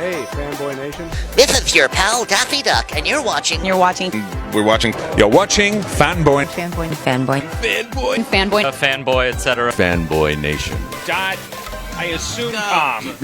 Hey, Fanboy Nation. This is your pal Daffy Duck, and you're watching. We're watching Fanboy. A fanboy, etc. Fanboy Nation. Dot, I assume Tom.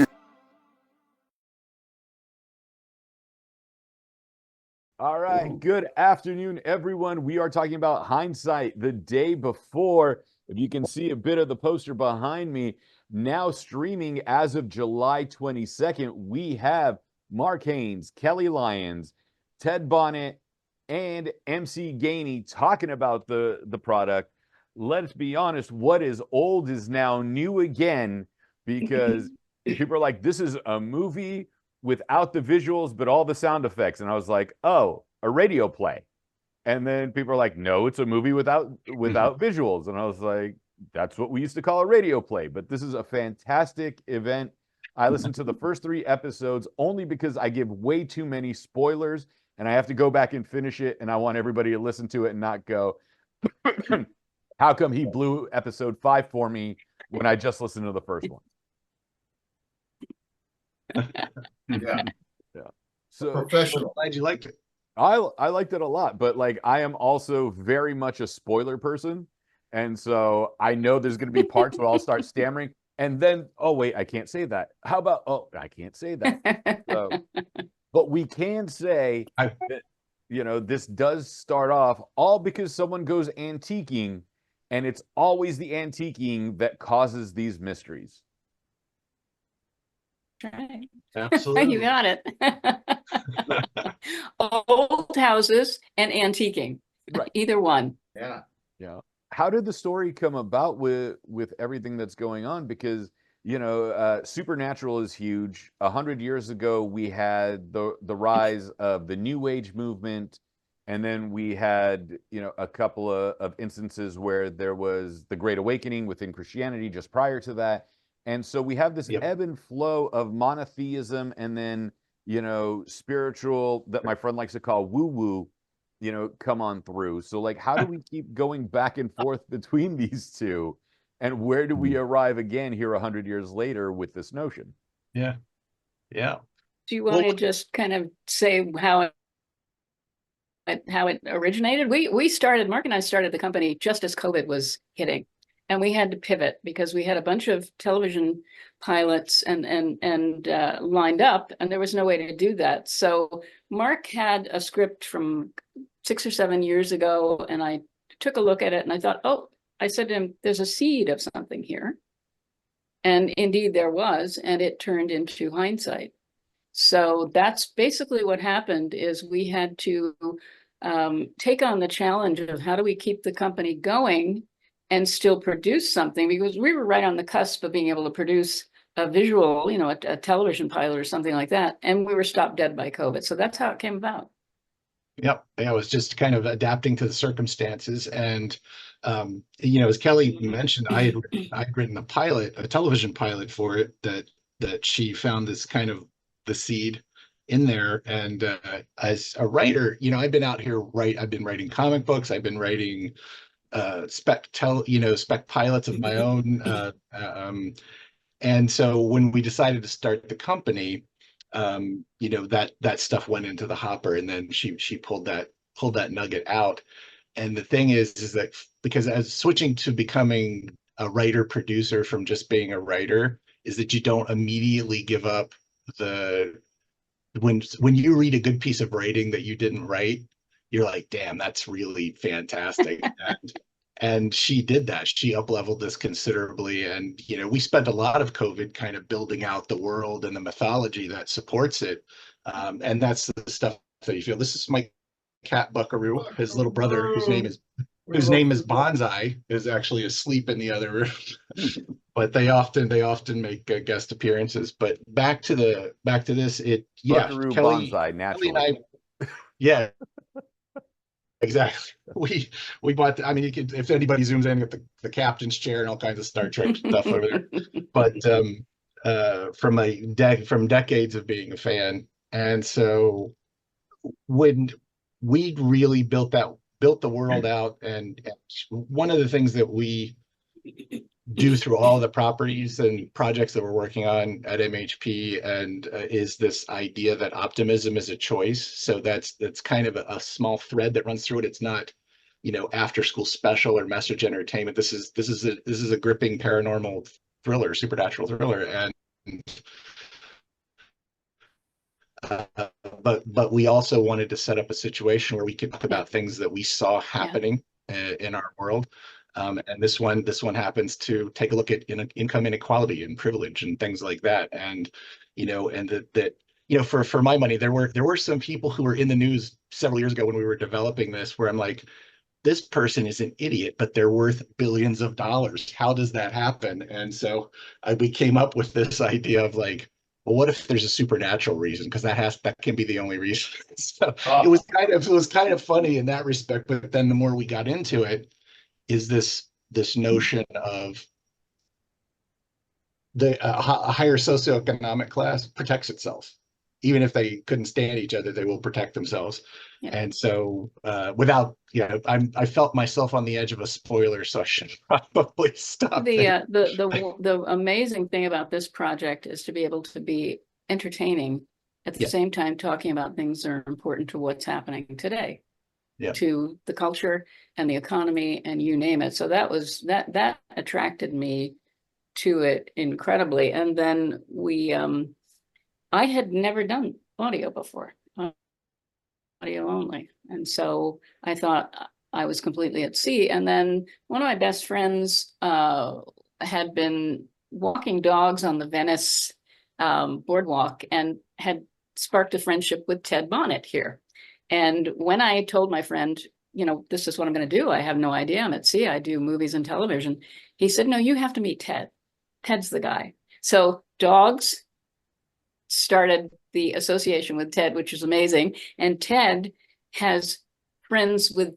All right, good afternoon, everyone. We are talking about Hindsight, the day before. If you can see a bit of the poster behind me, now streaming as of July 22nd, we have Mark Haynes, Kely Lyons, Ted Bonnet, and MC Gainey talking about the product. Let's be honest, what is old is now new again, because people are like, this is a movie without the visuals, but all the sound effects. And I was like, oh, a radio play. And then people are like, no, it's a movie without visuals. And I was like, that's what we used to call a radio play. But this is a fantastic event. I listened to the first 3 episodes only because I give way too many spoilers and I have to go back and finish it. And I want everybody to listen to it and not go, how come he blew episode 5 for me when I just listened to the first one? Yeah. So Professional. Glad you liked it. I liked it a lot, but like I am also very much a spoiler person. And so I know there's going to be parts where I'll start stammering and then, oh, wait, I can't say that. How about, oh, I can't say that. So, but we can say that, you know, this does start off all because someone goes antiquing, and it's always the antiquing that causes these mysteries. Right. Absolutely. You got it. Old houses and antiquing. Right. Either one. Yeah. Yeah. How did the story come about with everything that's going on? Because, you know, Supernatural is huge. 100 years ago, we had the rise of the New Age movement. And then we had, you know, a couple of instances where there was the Great Awakening within Christianity just prior to that. And so we have this ebb and flow of monotheism and then, you know, spiritual, that my friend likes to call woo-woo, you know, come on through. So like, how do we keep going back and forth between these two? And where do we arrive again here 100 years later with this notion? Yeah. Do you want to just kind of say how it originated? We started, Mark and I started the company just as COVID was hitting. And we had to pivot because we had a bunch of television pilots and lined up, and there was no way to do that. So Mark had a script from 6 or 7 years ago, and I took a look at it and I thought, oh, I said to him, there's a seed of something here. And indeed there was, and it turned into Hindsight. So that's basically what happened. Is we had to take on the challenge of how do we keep the company going and still produce something, because we were right on the cusp of being able to produce a visual, you know, a television pilot or something like that. And we were stopped dead by COVID. So that's how it came about. Yep. Yeah, it was just kind of adapting to the circumstances. And, you know, as Kely mentioned, I'd written a television pilot for it that she found this kind of the seed in there. And as a writer, you know, I've been out here, I've been writing comic books. I've been writing spec pilots of my own. And so when we decided to start the company, you know, that stuff went into the hopper, and then she pulled that nugget out. And the thing is that because as switching to becoming a writer producer from just being a writer is that you don't immediately give up when you read a good piece of writing that you didn't write, you're like, damn, that's really fantastic. And she did that. She up-leveled this considerably. And, you know, we spent a lot of COVID kind of building out the world and the mythology that supports it. And that's the stuff that you feel. This is my cat Buckaroo, his little brother, whose name is Bonsai, is actually asleep in the other room. But they often make guest appearances. But back to this, Buckaroo, Kely, Bonsai, naturally. Kely and I, yeah. Exactly. We bought. I mean, you can, if anybody zooms in, get the captain's chair and all kinds of Star Trek stuff over there. But from decades of being a fan, and so when we really built the world out, and one of the things that we do through all the properties and projects that we're working on at MHP, and is this idea that optimism is a choice. So that's kind of a small thread that runs through it. It's not, you know, after school special or message entertainment. This is a gripping paranormal thriller, supernatural thriller, and but we also wanted to set up a situation where we could talk about things that we saw happening in our world. And this one happens to take a look at income inequality and privilege and things like that. And, you know, and that you know, for my money, there were some people who were in the news several years ago when we were developing this, where I'm like, this person is an idiot, but they're worth billions of dollars. How does that happen? And so we came up with this idea of like, well, what if there's a supernatural reason? Because that can be the only reason. So it was kind of funny in that respect. But then the more we got into it, is this notion of a higher socioeconomic class protects itself. Even if they couldn't stand each other, they will protect themselves. Yeah. And so without, you know, I felt myself on the edge of a spoiler, so I should probably stop. The amazing thing about this project is to be able to be entertaining at the same time talking about things that are important to what's happening today, to the culture and the economy and you name it. So that attracted me to it incredibly. And then I had never done audio before, audio only. And so I thought I was completely at sea. And then one of my best friends had been walking dogs on the Venice boardwalk and had sparked a friendship with Ted Bonnet here. And when I told my friend, you know, this is what I'm going to do, I have no idea, I'm at sea, I do movies and television. He said, no, you have to meet Ted. Ted's the guy. So dogs started the association with Ted, which is amazing. And Ted is friends with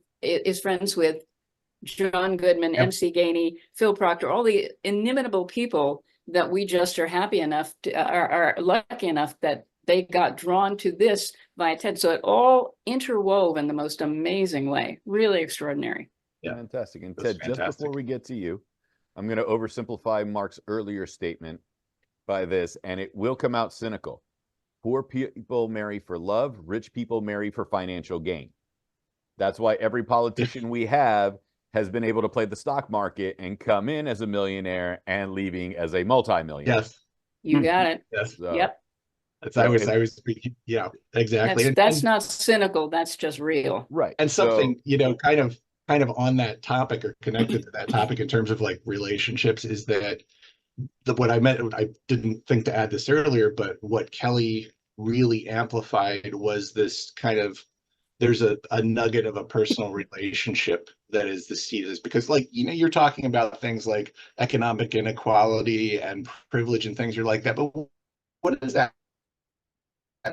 John Goodman, MC Gainey, Phil Proctor, all the inimitable people that we just are happy enough to, are lucky enough that they got drawn to this via Ted. So it all interwove in the most amazing way. Really extraordinary. Yeah. Fantastic. And Ted, just before we get to you, I'm going to oversimplify Mark's earlier statement by this, and it will come out cynical. Poor people marry for love, rich people marry for financial gain. That's why every politician we have has been able to play the stock market and come in as a millionaire and leaving as a multimillionaire. Yes. You got it. Yes. So, yep. I was speaking. Yeah, exactly. That's not cynical. That's just real. Right. And something, you know, kind of on that topic or connected to that topic in terms of like relationships is that what I meant, I didn't think to add this earlier, but what Kely really amplified was this kind of, there's a nugget of a personal relationship that is the seed is because, like, you know, you're talking about things like economic inequality and privilege and things are like that, but what does that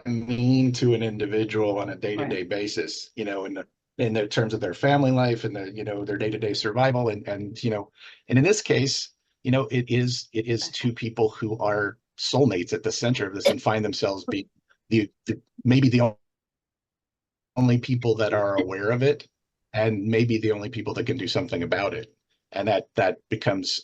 mean to an individual on a day-to-day basis, you know, in the terms of their family life and the, you know, their day-to-day survival and you know, and in this case, you know, it is two people who are soulmates at the center of this and find themselves being maybe the only people that are aware of it and maybe the only people that can do something about it. And that becomes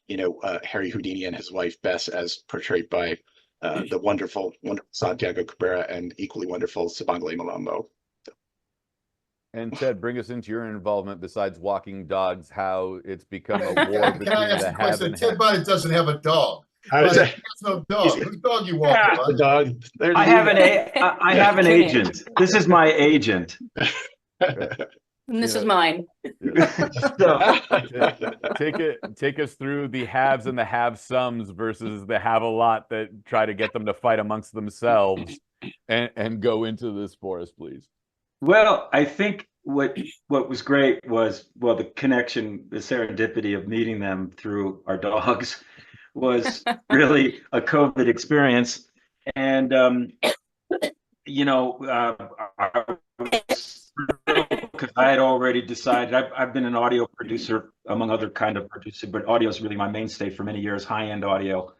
you know, Harry Houdini and his wife Bess, as portrayed by the wonderful Santiago Cabrera and equally wonderful Sabangale Malombo. And Ted, bring us into your involvement besides walking dogs, how it's become a war between the have and Ted Bonnet doesn't have a dog. There's no dog. Whose dog you walking? The dog. I have an agent. This is my agent. And this is mine. Take us through the haves and the have-somes versus the have-a-lot that try to get them to fight amongst themselves, and go into this for us, please. Well, I think what was great was, well, the connection, the serendipity of meeting them through our dogs was really a COVID experience. And, you know, because I had already decided, I've been an audio producer, among other kind of producer, but audio is really my mainstay for many years, high-end audio,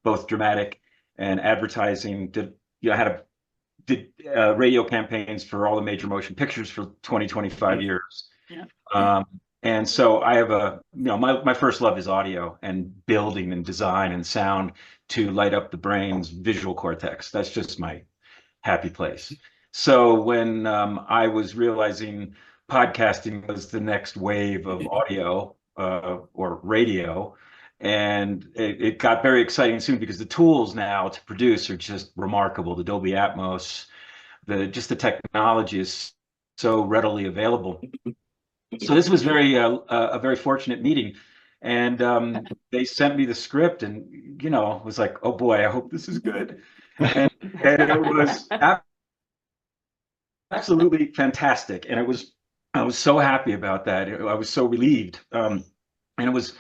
both dramatic and advertising. Did radio campaigns for all the major motion pictures for 20, 25 years. Yeah. And so I have my first love is audio and building and design and sound to light up the brain's visual cortex. That's just my happy place. So when I was realizing podcasting was the next wave of audio or radio, and it got very exciting soon because the tools now to produce are just remarkable. The Dolby Atmos, the technology is so readily available. So this was a very fortunate meeting, and they sent me the script, and was like, oh boy, I hope this is good, and it was absolutely fantastic, and I was so happy about that. I was so relieved, and it was.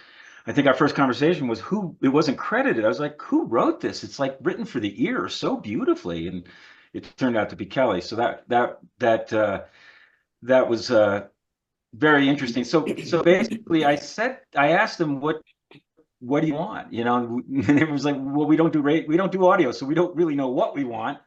I think our first conversation was it wasn't credited. I was like, who wrote this? It's like written for the ear so beautifully, and it turned out to be Kely. So that was very interesting. So basically, I asked them, what do you want? And it was like, well, we don't do audio, so we don't really know what we want.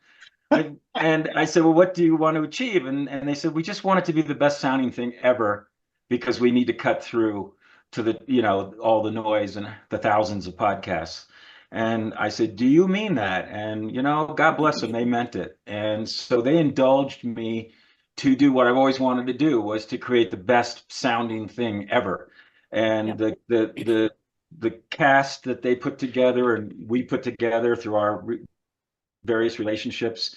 And I said, well, what do you want to achieve? And they said, we just want it to be the best sounding thing ever, because we need to cut through to the all the noise and the thousands of podcasts. And I said, do you mean that? And God bless them, they meant it. And so they indulged me to do what I've always wanted to do, was to create the best sounding thing ever. And the cast that they put together and we put together through our various relationships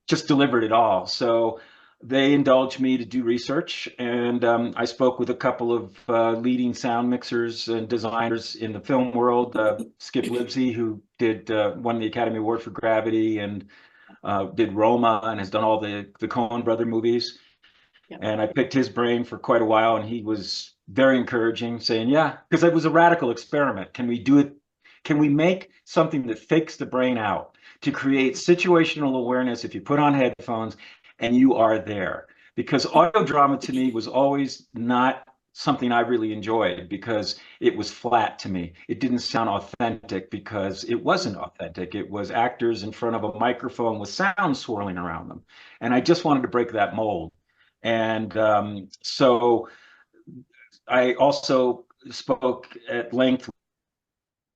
just delivered it all. So they indulged me to do research, and I spoke with a couple of leading sound mixers and designers in the film world. Skip Libsey, who won the Academy Award for Gravity and did Roma and has done all the Coen brother movies. Yep. And I picked his brain for quite a while, and he was very encouraging, saying, yeah, because it was a radical experiment. Can we do it? Can we make something that fakes the brain out to create situational awareness if you put on headphones and you are there? Because audio drama to me was always not something I really enjoyed, because it was flat to me. It didn't sound authentic because it wasn't authentic. It was actors in front of a microphone with sound swirling around them. And I just wanted to break that mold. And so I also spoke at length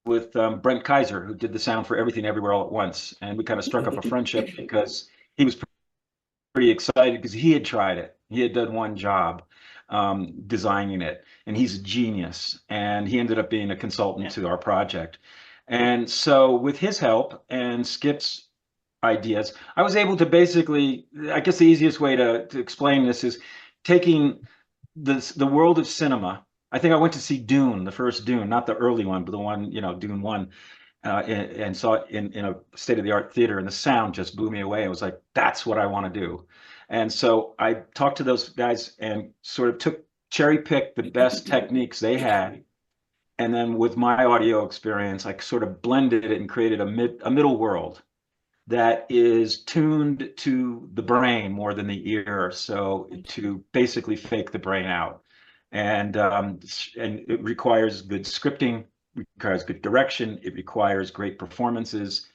with Brent Kaiser, who did the sound for Everything Everywhere All at Once. And we kind of struck up a friendship because he was pretty excited because he had tried it. He had done one job designing it, and he's a genius. And he ended up being a consultant to our project. And so with his help and Skip's ideas, I was able to basically, I guess the easiest way to explain this is taking the world of cinema. I think I went to see Dune, the first Dune, not the early one, but the one, Dune 1, and saw it in a state-of-the-art theater, and the sound just blew me away. It was like, that's what I want to do. And so I talked to those guys and sort of cherry-picked the best techniques they had. And then with my audio experience, I sort of blended it and created a middle world that is tuned to the brain more than the ear. So to basically fake the brain out. And it requires good scripting, requires good direction, it requires great performances.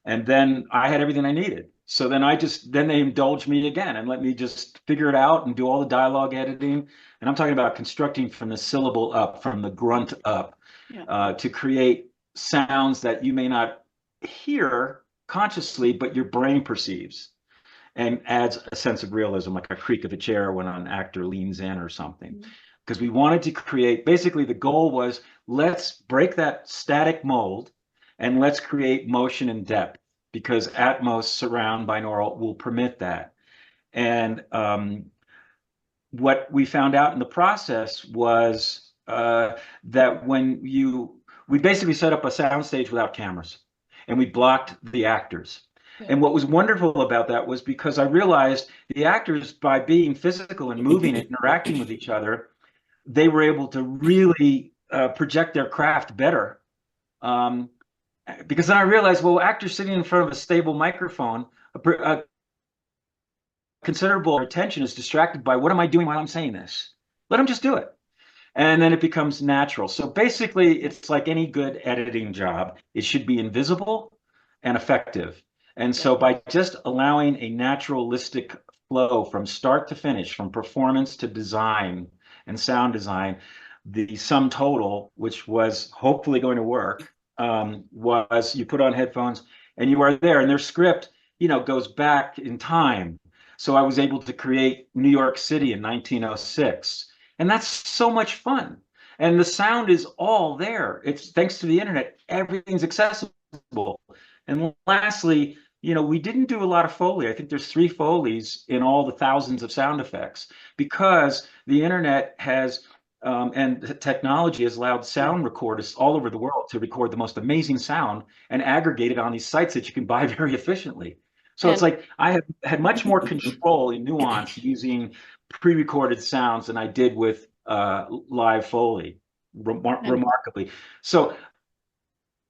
And then I had everything I needed. So then they indulged me again and let me just figure it out and do all the dialogue editing. And I'm talking about constructing from the syllable up, from the grunt up, to create sounds that you may not hear consciously, but your brain perceives and adds a sense of realism, like a creak of a chair when an actor leans in or something. Because we wanted to create, basically the goal was, let's break that static mold and let's create motion and depth, because Atmos, surround, binaural will permit that. And what we found out in the process was that we basically set up a soundstage without cameras, and we blocked the actors. And what was wonderful about that was, because I realized the actors, by being physical and moving and interacting with each other, they were able to really project their craft better. Because then I realized, well, actors sitting in front of a stable microphone, a considerable attention is distracted by, what am I doing while I'm saying this? Let them just do it. And then it becomes natural. So basically, it's like any good editing job. It should be invisible and effective. And so by just allowing a naturalistic flow from start to finish, from performance to design, and sound design, the sum total, which was hopefully going to work, was you put on headphones and you are there, and their script, goes back in time. So I was able to create New York City in 1906, and that's so much fun. And the sound is all there. It's thanks to the internet, everything's accessible. And lastly, we didn't do a lot of Foley. I think there's 3 Foleys in all the thousands of sound effects, because the internet has and technology has allowed sound recorders all over the world to record the most amazing sound and aggregate it on these sites that you can buy very efficiently. So it's like I have had much more control and nuance using pre-recorded sounds than I did with live Foley, remarkably. So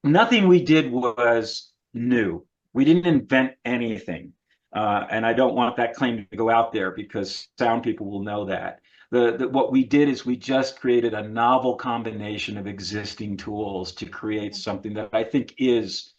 nothing we did was new. We didn't invent anything. And I don't want that claim to go out there, because sound people will know that. What we did is we just created a novel combination of existing tools to create something that I think is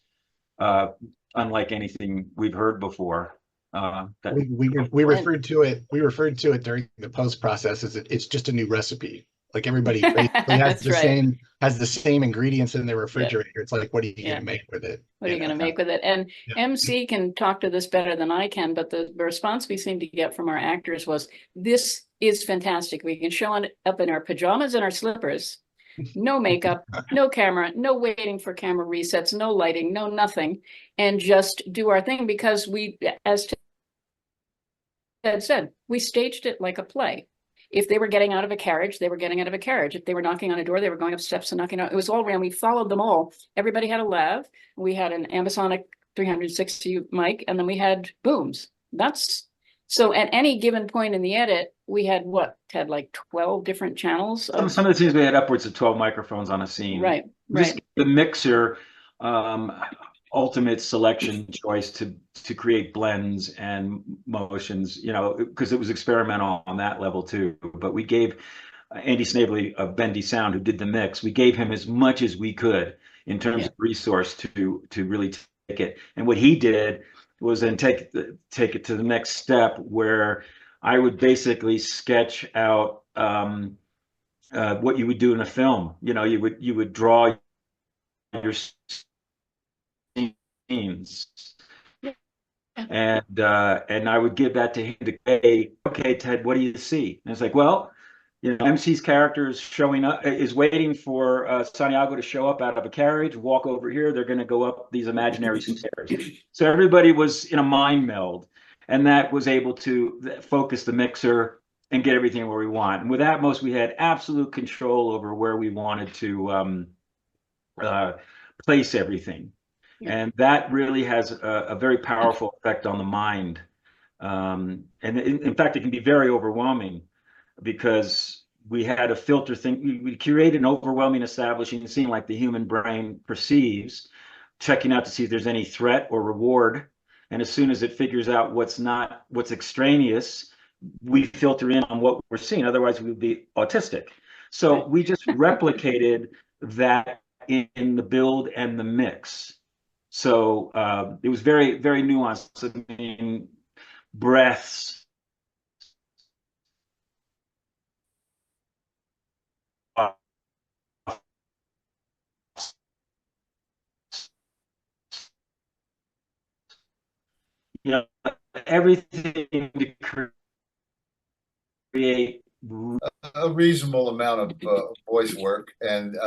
unlike anything we've heard before. We referred to it during the post process as it's just a new recipe. Like everybody basically has the same ingredients in their refrigerator. It's like, what are you going to make with it? What are you going to make with it? And MC can talk to this better than I can, but the response we seemed to get from our actors was, this is fantastic. We can show up in our pajamas and our slippers, no makeup, no camera, no waiting for camera resets, no lighting, no nothing, and just do our thing, because we, as Ted said, we staged it like a play. If they were getting out of a carriage, they were getting out of a carriage. If they were knocking on a door, they were going up steps and knocking out. It was all around. We followed them all. Everybody had a lav. We had an ambisonic 360 mic, and then we had booms. So at any given point in the edit, we had what, Ted, like 12 different channels? Some of the scenes we had upwards of 12 microphones on a scene. Right. The mixer, ultimate selection choice to create blends and motions, because it was experimental on that level too. But we gave Andy Snavely of Bendy Sound, who did the mix, we gave him as much as we could in terms of resource to really take it. And what he did was then take it to the next step, where I would basically sketch out what you would do in a film. You would draw your scenes, and I would give that to him to say, okay, Ted, what do you see? And it's like, well, MC's character is waiting for Santiago to show up out of a carriage, walk over here. They're going to go up these imaginary stairs. So everybody was in a mind meld, and that was able to focus the mixer and get everything where we want. And with Atmos, we had absolute control over where we wanted to place everything. And that really has a very powerful effect on the mind. And in fact, it can be very overwhelming, because we had a filter thing. We created an overwhelming establishing scene like the human brain perceives, checking out to see if there's any threat or reward. And as soon as it figures out what's extraneous, we filter in on what we're seeing. Otherwise, we would be autistic. So we just replicated that in the build and the mix. So it was very, very nuanced. I mean, breaths, everything to create a reasonable amount of voice work, and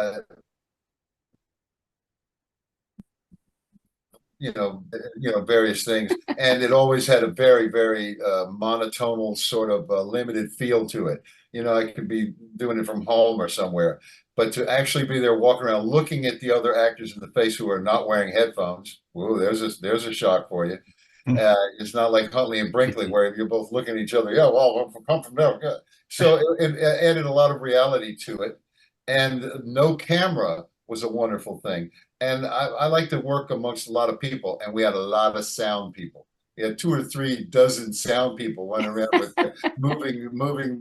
various things, and it always had a very, very monotonal sort of limited feel to it. I could be doing it from home or somewhere, but to actually be there walking around looking at the other actors in the face who are not wearing headphones, whoa, there's a shock for you. It's not like Huntley and Brinkley where you're both looking at each other. Yeah, well, come from there. Yeah. So it added a lot of reality to it, and no camera was a wonderful thing. And I like to work amongst a lot of people, and we had a lot of sound people. We had 2 or 3 dozen sound people running around with moving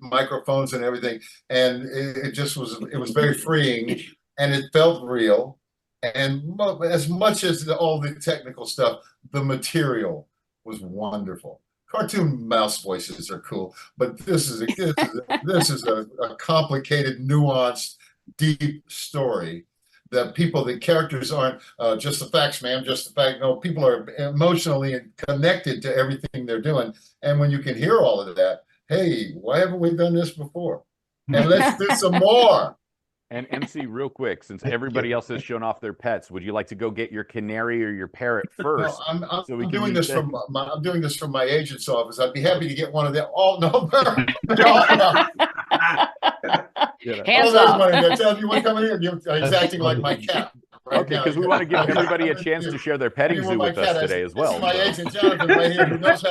microphones and everything, and it was very freeing, and it felt real. And as much as all the technical stuff, the material was wonderful, cartoon mouse voices are cool, but this is a complicated, nuanced, deep story that the characters aren't just the facts, man, just the fact. No, people are emotionally connected to everything they're doing. And when you can hear all of that, hey, why haven't we done this before? And let's do some more. And MC, real quick, since everybody else has shown off their pets, would you like to go get your canary or your parrot first? No, so we I'm can doing use this that? I'm doing this from my agent's office. I'd be happy to get one of them. Oh no, no. Hands there's off. one. They're telling you what coming here. He's acting like my cat. Right Okay, now. because we want to give everybody a chance to share their petting zoo with us today as well. This is my agent Jonathan right here, who knows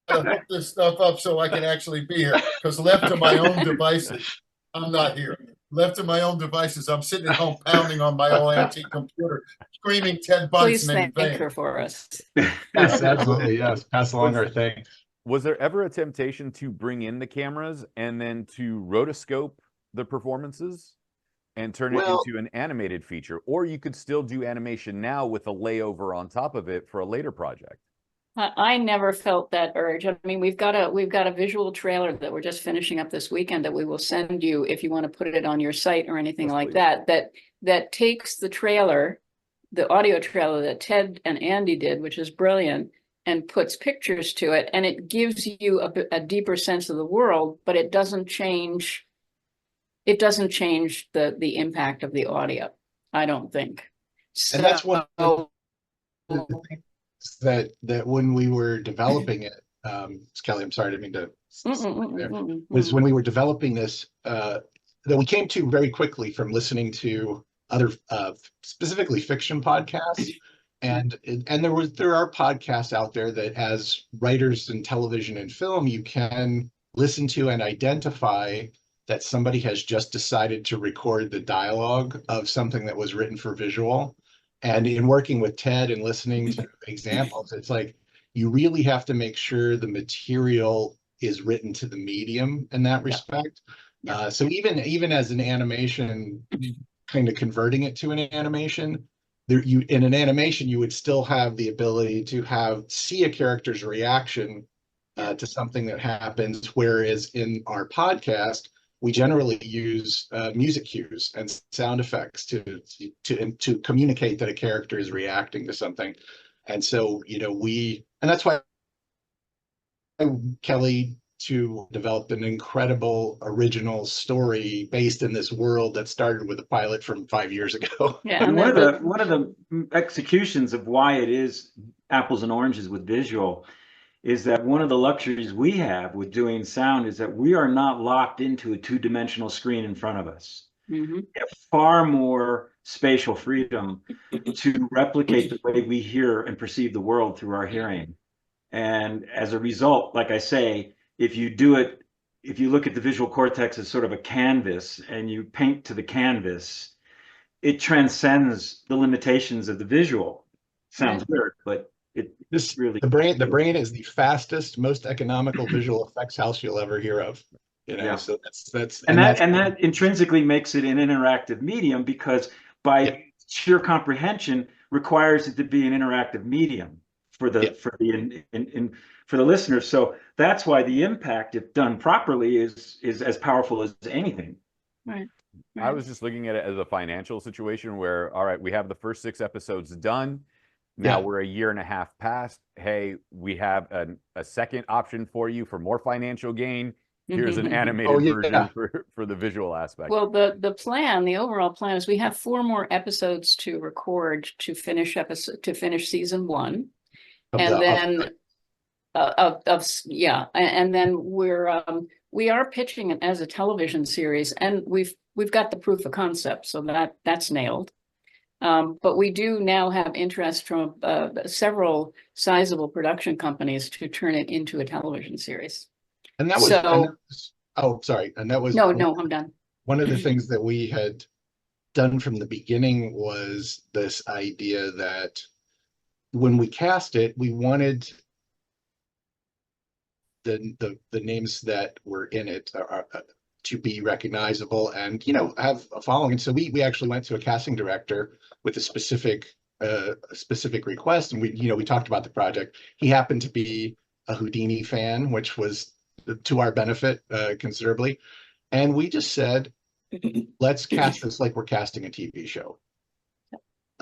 how to hook this stuff up so I can actually be here. Because left to my own devices, I'm not here. Left to my own devices, I'm sitting at home pounding on my old antique computer, screaming Ted Please Bunsen in thank vain. her for us. Yes, absolutely. Yes, pass along our thanks. Was there ever a temptation to bring in the cameras and then to rotoscope the performances and turn it into an animated feature? Or you could still do animation now with a layover on top of it for a later project? I never felt that urge. I mean, we've got a visual trailer that we're just finishing up this weekend that we will send you if you want to put it on your site or anything like that. That takes the trailer, the audio trailer that Ted and Andy did, which is brilliant, and puts pictures to it, and it gives you a deeper sense of the world, but it doesn't change. It doesn't change the impact of the audio, I don't think. And that's one of the things that when we were developing it, Kely, I'm sorry, I didn't mean to. Was when we were developing this that we came to very quickly from listening to other specifically fiction podcasts, and there are podcasts out there that, as writers in television and film, you can listen to and identify that somebody has just decided to record the dialogue of something that was written for visual. And in working with Ted and listening to examples, it's like you really have to make sure the material is written to the medium in that respect. So even as an animation, kind of converting it to an animation, in an animation you would still have the ability to see a character's reaction to something that happens, whereas in our podcast we generally use music cues and sound effects to communicate that a character is reacting to something. And so, and that's why Kely developed an incredible original story based in this world that started with a pilot from 5 years ago. Yeah, and one of the executions of why it is apples and oranges with visual is that one of the luxuries we have with doing sound is that we are not locked into a two-dimensional screen in front of us. Mm-hmm. We have far more spatial freedom to replicate the way we hear and perceive the world through our hearing. And as a result, like I say, if you look at the visual cortex as sort of a canvas and you paint to the canvas, it transcends the limitations of the visual. Sounds weird, but really the brain is the fastest, most economical visual effects house you'll ever hear of. So that intrinsically makes it an interactive medium, because by sheer comprehension requires it to be an interactive medium for the listeners. So that's why the impact, if done properly, is as powerful as anything. Right. I was just looking at it as a financial situation where, all right, we have the first 6 episodes done. Now we're a year and a half past. Hey, we have a second option for you for more financial gain. Here's an animated version for the visual aspect. Well, the overall plan is we have 4 more episodes to record to finish season 1, and then and then we are pitching it as a television series, and we've got the proof of concept, so that's nailed. But we do now have interest from several sizable production companies to turn it into a television series. And that was, no, I'm done. One of the things that we had done from the beginning was this idea that when we cast it, we wanted the names that were in it to be recognizable and have a following. And so we actually went to a casting director with a specific request, and we talked about the project. He happened to be a Houdini fan, which was to our benefit considerably. And we just said, let's cast this like we're casting a TV show.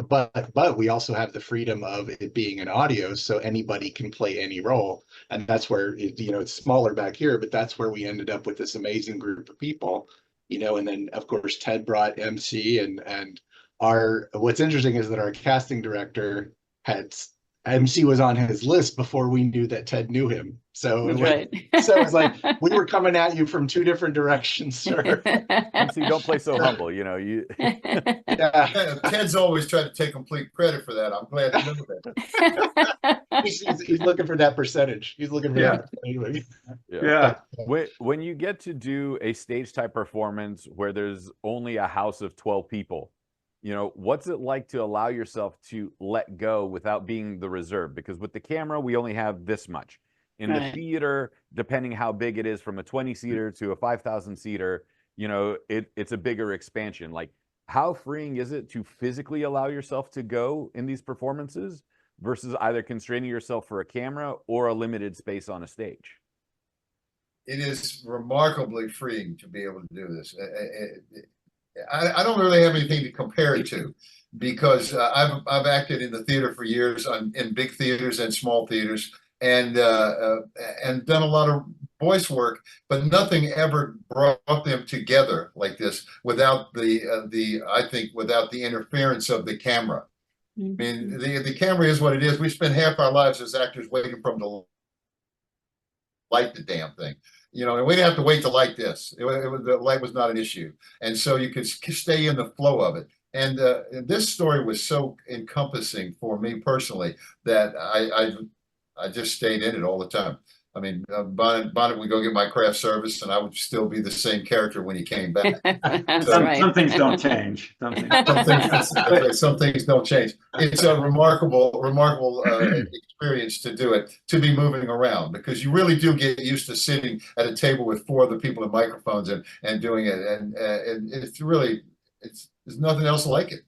But we also have the freedom of it being an audio, so anybody can play any role. And that's where, it's smaller back here, but that's where we ended up with this amazing group of people, and then of course Ted brought MC, and what's interesting is that our casting director had MC was on his list before we knew that Ted knew him. So Right. So it was like we were coming at you from two different directions, sir. MC, don't play so humble. You. Yeah. Ted's always tried to take complete credit for that. I'm glad to know that. He's looking for that percentage. He's looking for that percentage. Yeah. When you get to do a stage type performance where there's only a house of 12 people, what's it like to allow yourself to let go without being the reserve? Because with the camera, we only have this much. In the theater, depending how big it is, from a 20-seater to a 5,000-seater, it's a bigger expansion. Like, how freeing is it to physically allow yourself to go in these performances versus either constraining yourself for a camera or a limited space on a stage? It is remarkably freeing to be able to do this. I don't really have anything to compare it to, because I've acted in the theater for years, in big theaters and small theaters, and done a lot of voice work, but nothing ever brought them together like this without without the interference of the camera. Mm-hmm. I mean, the camera is what it is. We spend half our lives as actors waiting for them to light the damn thing. And we didn't have to wait to light this. The light was not an issue. And so you could stay in the flow of it. And this story was so encompassing for me personally that I just stayed in it all the time. I mean, Bonnet would go get my craft service, and I would still be the same character when he came back. Some things don't change. Some things don't change. It's a remarkable experience to do it, to be moving around, because you really do get used to sitting at a table with four other people with microphones and doing it, and it's really there's nothing else like it.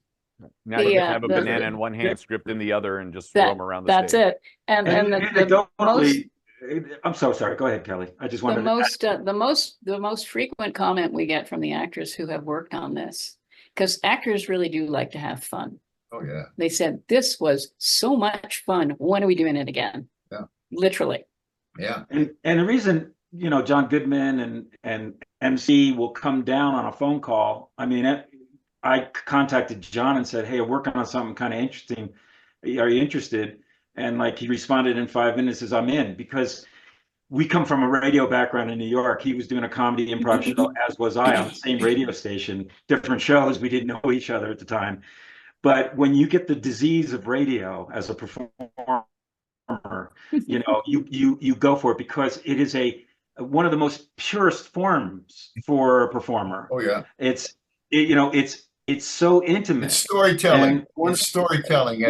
Now you can have a banana in one hand, script in the other, and just roam around the stage. That's it. And the most. I'm so sorry. Go ahead, Kely. I just wanted the most frequent comment we get from the actors who have worked on this, because actors really do like to have fun. Oh yeah. They said, this was so much fun. When are we doing it again? Yeah. Literally. Yeah. And the reason, John Goodman and MC will come down on a phone call. I mean, I contacted John and said, hey, I'm working on something kind of interesting. Are you interested? And he responded in 5 minutes, says, I'm in, because we come from a radio background in New York. He was doing a comedy improv show, as was I, on the same radio station, different shows. We didn't know each other at the time. But when you get the disease of radio as a performer, you go for it, because it is one of the most purest forms for a performer. Oh yeah. It's so intimate. It's storytelling. It's storytelling.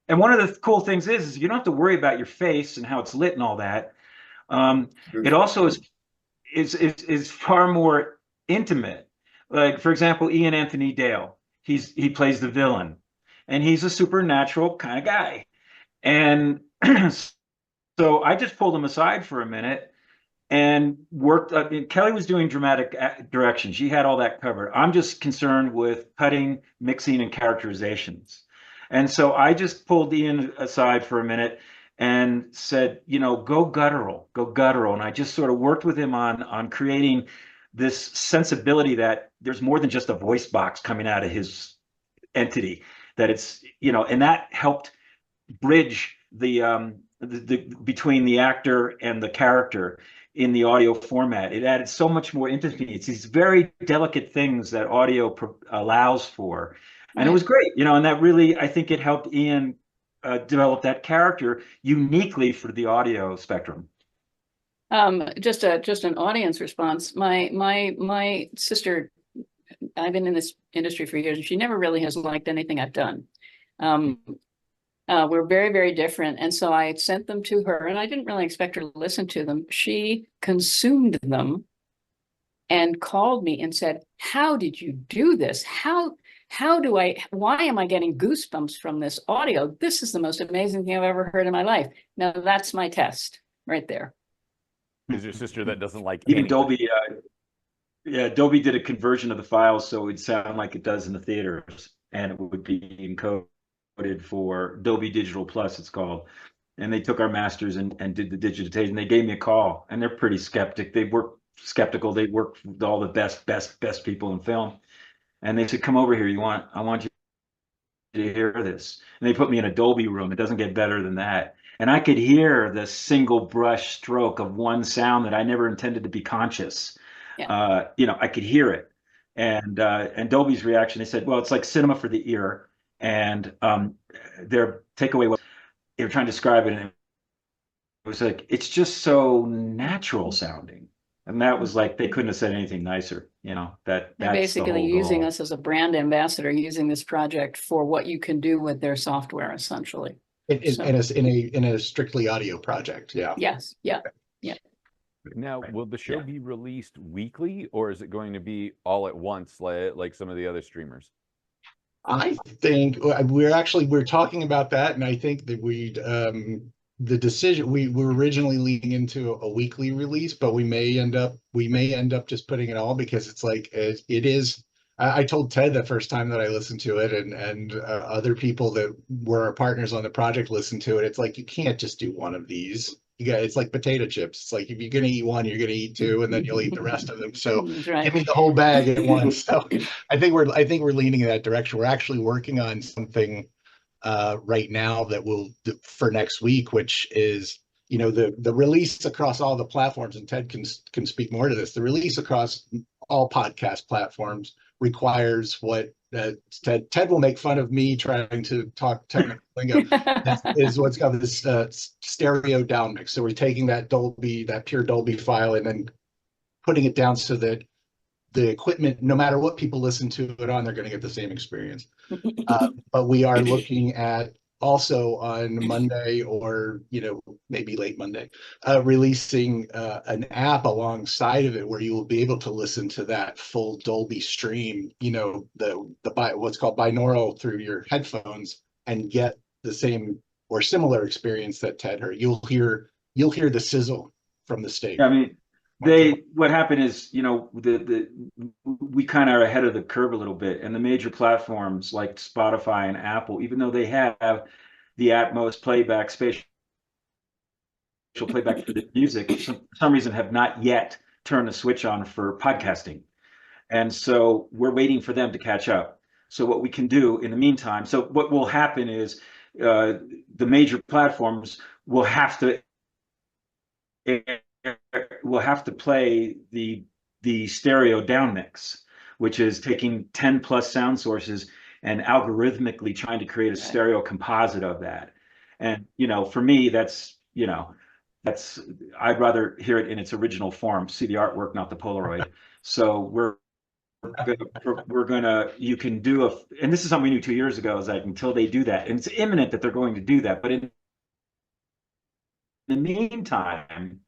And one of the cool things is you don't have to worry about your face and how it's lit and all that. It also is far more intimate. Like, for example, Ian Anthony Dale, he plays the villain, and he's a supernatural kind of guy. And so I just pulled him aside for a minute and worked. Kely was doing dramatic direction. She had all that covered. I'm just concerned with cutting, mixing, and characterizations. And so I just pulled Ian aside for a minute and said, go guttural. And I just sort of worked with him on creating this sensibility that there's more than just a voice box coming out of his entity, that it's, and that helped bridge the between the actor and the character in the audio format. It added so much more intimacy. It's these very delicate things that audio allows for. And it was great, and that really, I think it helped Ian develop that character uniquely for the audio spectrum. Just an audience response. My sister, I've been in this industry for years, and she never really has liked anything I've done. We're very, very different. And so I sent them to her, and I didn't really expect her to listen to them. She consumed them and called me and said, how did you do this? why am I getting goosebumps from this audio? This is the most amazing thing I've ever heard in my life. Now that's my test right there. Is your sister that doesn't like Even anything? Dolby, yeah, Dolby did a conversion of the files so it would sound like it does in the theaters, and it would be encoded for Dolby Digital Plus, it's called. And they took our masters and did the digitization. They gave me a call, and they're pretty skeptical. They work with all the best people in film. And they said, come over here. I want you to hear this. And they put me in a Dolby room. It doesn't get better than that. And I could hear the single brush stroke of one sound that I never intended to be conscious. Yeah. I could hear it. And Dolby's reaction, they said, well, it's like cinema for the ear. And their takeaway was, they were trying to describe it, and it was like, it's just so natural sounding. And that was like, they couldn't have said anything nicer, They're that's basically the whole using goal. us as a brand ambassador, using this project for what you can do with their software, essentially. In a strictly audio project. Yeah. Yes. Yeah. Now, will the show be released weekly, or is it going to be all at once, like some of the other streamers? I think we're talking about that, and I think that the decision we were originally leading into a weekly release, but we may end up just putting it all, because it's like it is. I told Ted the first time that I listened to it, and other people that were our partners on the project listened to it. It's like, you can't just do one of these. It's like potato chips. It's like, if you're gonna eat one, you're gonna eat two, and then you'll eat the rest of them. So That's right. give me the whole bag at once. So I think we're leaning in that direction. We're actually working on something right now that will for next week, which is the release across all the platforms. And Ted can speak more to this. The release across all podcast platforms requires what Ted will make fun of me trying to talk technical lingo. is what's called this stereo down mix. So we're taking that pure Dolby file, and then putting it down so that the equipment, no matter what people listen to it on, they're going to get the same experience. But we are looking at also on Monday, or maybe late Monday, releasing an app alongside of it, where you will be able to listen to that full Dolby stream, what's called binaural, through your headphones, and get the same or similar experience that Ted heard. You'll hear the sizzle from the stage. I mean, what happened is, we kind of are ahead of the curve a little bit, and the major platforms like Spotify and Apple, even though they have the Atmos playback, spatial playback for the music, for some reason have not yet turned the switch on for podcasting. And so we're waiting for them to catch up. So what we can do in the meantime, so what will happen is the major platforms will have to play the stereo down mix, which is taking 10 plus sound sources and algorithmically trying to create a stereo composite of that. And for me, that's I'd rather hear it in its original form, see the artwork, not the Polaroid. So you can do and this is something we knew 2 years ago, is like, until they do that, and it's imminent that they're going to do that, but in the meantime,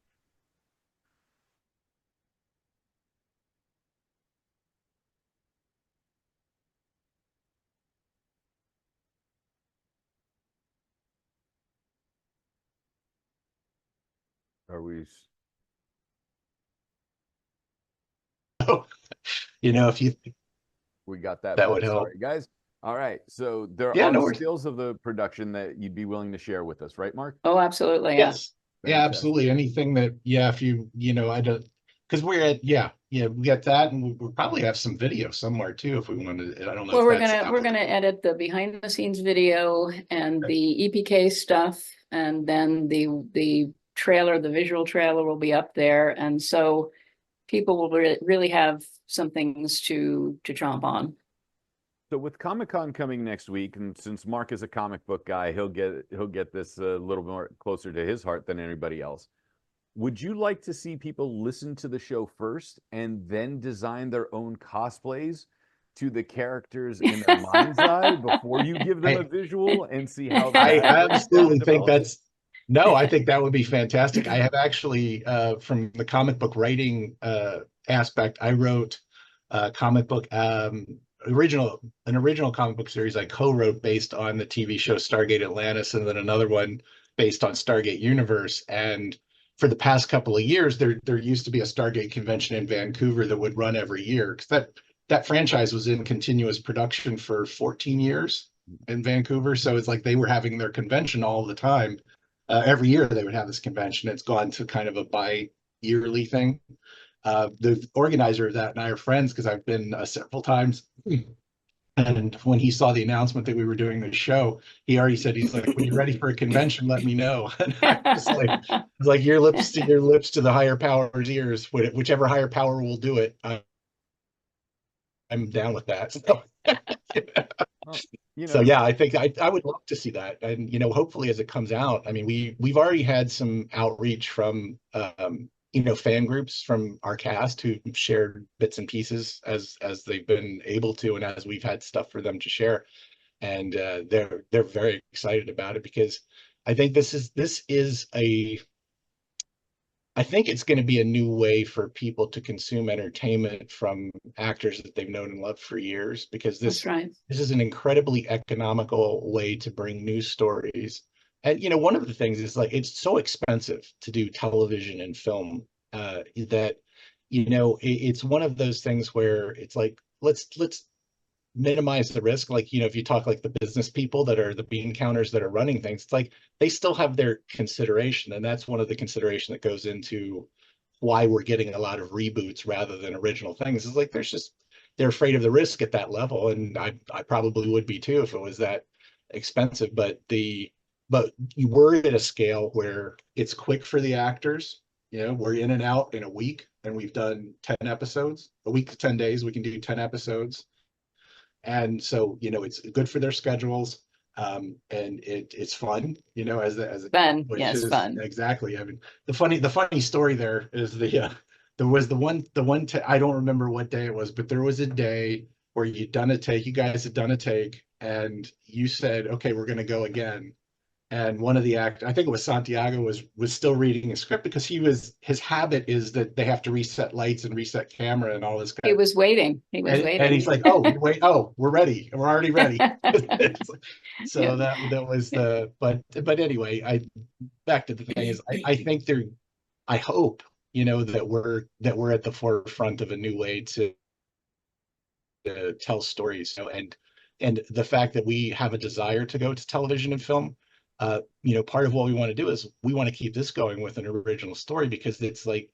Are we? If you We got that. That would help. Sorry, guys. All right. So there Yeah, are no worries. skills of the production that you'd be willing to share with us, right, Mark? Oh, absolutely. Yes. Yeah, Fantastic. absolutely. Anything that, if I don't, because we're at, we got that, and we'll probably have some video somewhere too, if we wanted. I don't know. Well, if that's we're gonna edit the behind the scenes video and the EPK stuff, and then the trailer, the visual trailer will be up there, and so people will really have some things to chomp on. So with Comic-Con coming next week, and since Mark is a comic book guy, he'll get this a little more closer to his heart than anybody else. Would you like to see people listen to the show first and then design their own cosplays to the characters in their mind's eye before you give them a visual and see how I that absolutely think develops? I think that would be fantastic. I have actually, from the comic book writing aspect, I wrote a comic book an original comic book series I co-wrote based on the TV show Stargate Atlantis, and then another one based on Stargate Universe. And for the past couple of years, there used to be a Stargate convention in Vancouver that would run every year, because that franchise was in continuous production for 14 years in Vancouver. So it's like they were having their convention all the time. Every year they would have this convention. It's gone to kind of a bi-yearly thing. The organizer of that and I are friends because I've been several times. And when he saw the announcement that we were doing this show, he already said, he's like, when you're ready for a convention, let me know. And I was like, your lips to the higher power's ears, whichever higher power will do it. I'm down with that. So, so yeah, I think I would love to see that. And, hopefully as it comes out, I mean, we've already had some outreach from, fan groups from our cast who shared bits and pieces as they've been able to, and as we've had stuff for them to share. And they're very excited about it, because I think I think it's going to be a new way for people to consume entertainment from actors that they've known and loved for years, because this is an incredibly economical way to bring news stories. And, one of the things is, like, it's so expensive to do television and film that, it's one of those things where it's like, let's minimize the risk. Like, if you talk like the business people that are the bean counters that are running things, it's like they still have their consideration. And that's one of the consideration that goes into why we're getting a lot of reboots rather than original things. It's like, they're afraid of the risk at that level. And I probably would be too if it was that expensive. But we're at a scale where it's quick for the actors. We're in and out in a week, and we've done 10 episodes. A week to 10 days, we can do 10 episodes. And so, it's good for their schedules. And it's fun, as fun. Yes, fun. Exactly. I mean, the funny story there is there was the one I don't remember what day it was, but there was a day where you guys had done a take, and you said, okay, we're going to go again. And one of the actors, I think it was Santiago, was still reading a script, because his habit is that they have to reset lights and reset camera and all this. He was waiting. And he's like, "Oh, wait! Oh, we're ready. We're already ready." So that was but anyway, back to the thing is, I think I hope that we're at the forefront of a new way to tell stories. And the fact that we have a desire to go to television and film. Part of what we want to do is we want to keep this going with an original story, because it's like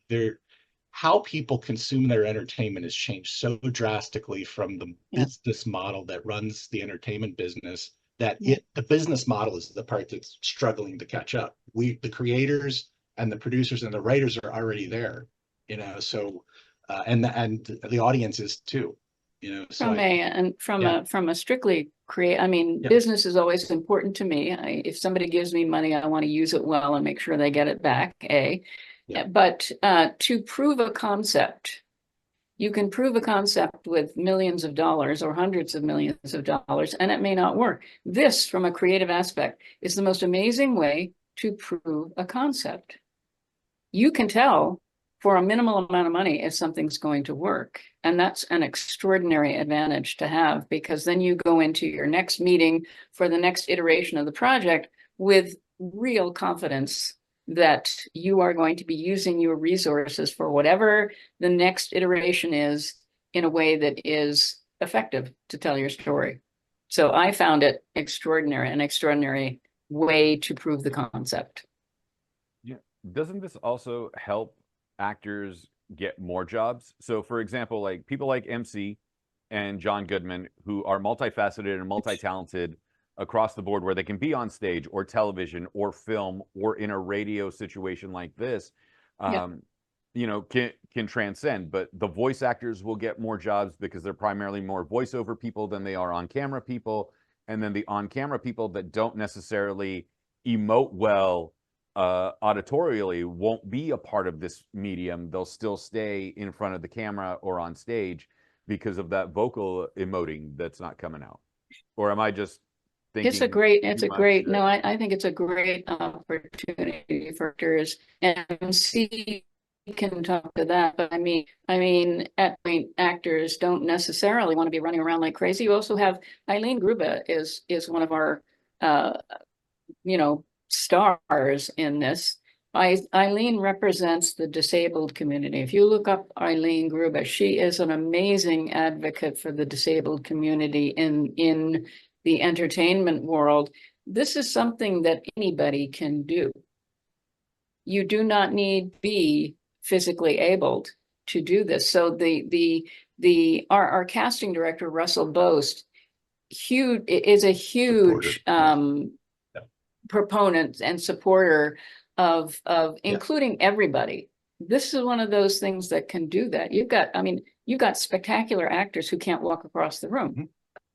how people consume their entertainment has changed so drastically from the business model that runs the entertainment business, that the business model is the part that's struggling to catch up. The creators and the producers and the writers are already there, so and the audience is too. From a strictly business is always important to me. If somebody gives me money, I want to use it well and make sure they get it back. But to prove a concept, you can prove a concept with millions of dollars or hundreds of millions of dollars, and it may not work. This, from a creative aspect, is the most amazing way to prove a concept. You can tell for a minimal amount of money if something's going to work. And that's an extraordinary advantage to have, because then you go into your next meeting for the next iteration of the project with real confidence that you are going to be using your resources for whatever the next iteration is in a way that is effective to tell your story. So I found it an extraordinary way to prove the concept. Yeah. Doesn't this also help actors get more jobs? So for example, like people like MC and John Goodman, who are multifaceted and multi-talented across the board, where they can be on stage or television or film or in a radio situation like this, can transcend. But the voice actors will get more jobs because they're primarily more voiceover people than they are on camera people. And then the on camera people that don't necessarily emote well auditorially won't be a part of this medium. They'll still stay in front of the camera or on stage because of that vocal emoting that's not coming out. Or am I just thinking? I think it's a great opportunity for actors. MC can talk to that, but at point actors don't necessarily want to be running around like crazy. You also have Eileen Gruba is one of our stars in this. Eileen represents the disabled community. If you look up Eileen Gruba, she is an amazing advocate for the disabled community in the entertainment world. This is something that anybody can do. You do not need to be physically abled to do this. So our casting director, Russell Boast, is a huge proponent and supporter of including everybody. This is one of those things that can do that. You've got spectacular actors who can't walk across the room,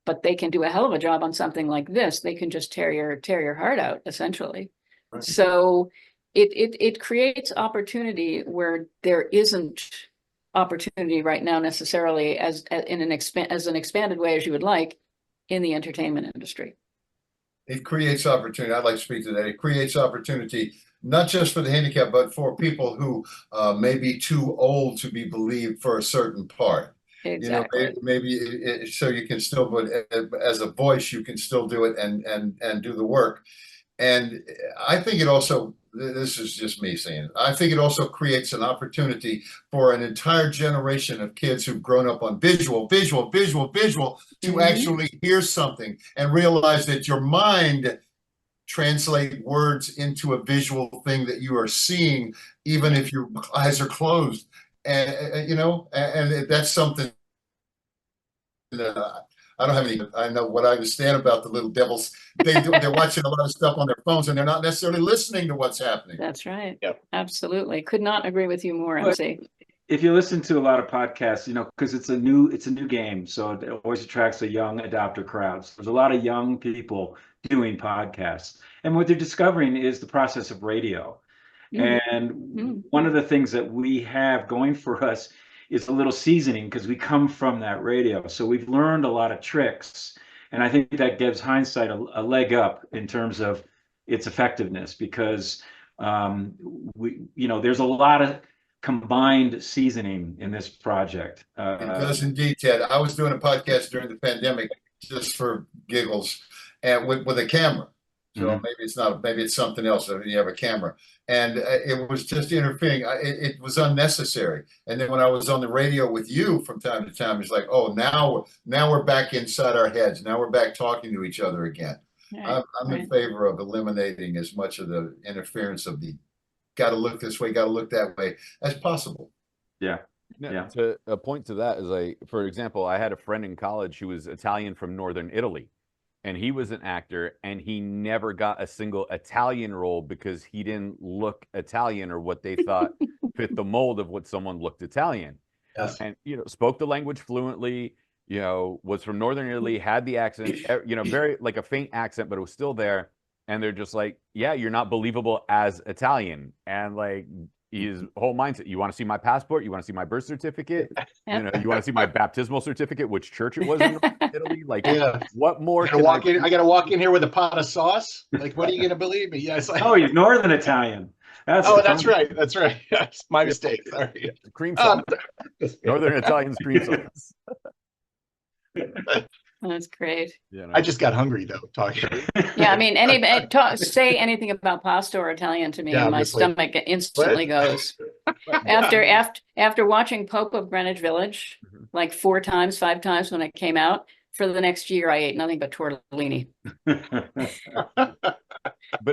but they can do a hell of a job on something like this. They can just tear your heart out, essentially. Right. So it creates opportunity where there isn't opportunity right now necessarily as an expanded way as you would like in the entertainment industry. It creates opportunity. I'd like to speak to that. It creates opportunity, not just for the handicapped, but for people who may be too old to be believed for a certain part. Exactly. Maybe so you can still, but as a voice, you can still do it and do the work. And I think it also, this is just me saying it, I think it also creates an opportunity for an entire generation of kids who've grown up on visual to actually hear something and realize that your mind translate words into a visual thing that you are seeing, even if your eyes are closed. And, and that's something that I don't have any, I know what I understand about the little devils. They're watching a lot of stuff on their phones and they're not necessarily listening to what's happening. That's right. Yep. Absolutely. Could not agree with you more, MC. If you listen to a lot of podcasts, because it's a new game, so it always attracts a young adopter crowd. So there's a lot of young people doing podcasts. And what they're discovering is the process of radio. And one of the things that we have going for us is a little seasoning because we come from that radio. So we've learned a lot of tricks. And I think that gives Hindsight a leg up in terms of its effectiveness because there's a lot of combined seasoning in this project. It does indeed, Ted. I was doing a podcast during the pandemic just for giggles and with a camera. So maybe it's not, maybe it's something else. You have a camera, and it was just interfering. It was unnecessary. And then when I was on the radio with you from time to time, it's like, oh, now we're back inside our heads. Now we're back talking to each other again. Right, I'm in favor of eliminating as much of the interference of the got to look this way, got to look that way as possible. Yeah. Now, to a point to that is for example, I had a friend in college who was Italian from Northern Italy. And he was an actor, and he never got a single Italian role because he didn't look Italian or what they thought fit the mold of what someone looked Italian. Yes. And, spoke the language fluently, was from Northern Italy, had the accent, very like a faint accent, but it was still there. And they're just like, yeah, you're not believable as Italian. And like his whole mindset, you want to see my passport? You want to see my birth certificate? You want to see my baptismal certificate, which church it was in Italy? Like, what more? I got to walk in here with a pot of sauce? Like, what are you going to believe me? Yes. Oh, he's Northern Italian. That's right. That's right. Yes, my mistake. Sorry. Cream sauce. Northern Italian's cream sauce. That's great. I just got hungry though talking. Yeah, say anything about pasta or Italian to me, and my stomach instantly goes. After watching Pope of Greenwich Village like 5 times when it came out, for the next year I ate nothing but tortellini. But